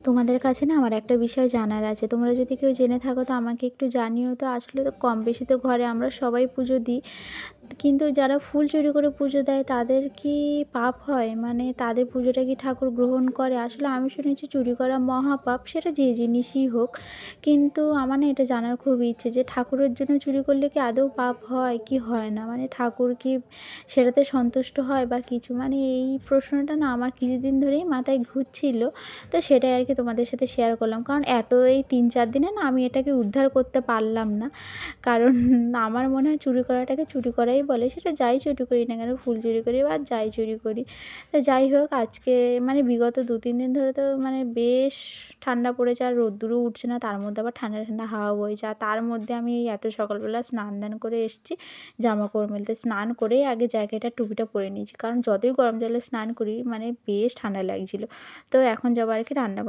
তোমাদের কাছে না আমার একটা বিষয় জানার আছে। তোমরা যদি কেউ জেনে থাকো তো আমাকে একটু জানিও তো। আসলে তো কম বেশি তো ঘরে আমরা সবাই পুজো দিই। কিন্তু যারা ফুল চুরি করে পুজো দেয় তাদের কি পাপ হয়? মানে তাদের পুজোটা কি ঠাকুর গ্রহণ করে? আসলে আমি শুনেছি চুরি করা মহাপাপ, সেটা যে জিনিসই হোক। কিন্তু আমার না এটা জানার খুব ইচ্ছে যে ঠাকুরের জন্য চুরি করলে কি আদৌ পাপ হয় কি হয় না? মানে ঠাকুর কি সেটাতে সন্তুষ্ট হয় বা কিছু? মানে এই প্রশ্নটা না আমার কিছুদিন ধরেই মাথায় ঘুরছিল। তো সেটাই আরকি তোমাদের সাথে শেয়ার করলাম। কারণ এই ৩-৪ দিনে না আমি এটাকে উদ্ধার করতে পারলাম না। কারণ আমার মনে হয় চুরি করাটাকে চুরি করাই বলে। সেটা যাই চুরি করি না কেন, ফুল চুরি করি বা যাই চুরি করি। তো যাই হোক আজকে মানে বিগত ২-৩ দিন ধরে তো মানে বেশ ঠান্ডা পড়েছে আর রোদ্দুরও উঠছে না। তার মধ্যে আবার ঠান্ডা, ঠান্ডা হাওয়া বইছে। আর তার মধ্যে আমি এই এত সকালবেলা স্নান-দান করে এসছি জামাকাপড় মেলতে। স্নান করেই আগে জ্যাকেট আর টুপিটা পরে নিয়েছি। কারণ যতই গরম জলে স্নান করি মানে বেশ ঠান্ডা লাগছিল। তো এখন যাবো আরকি রান্না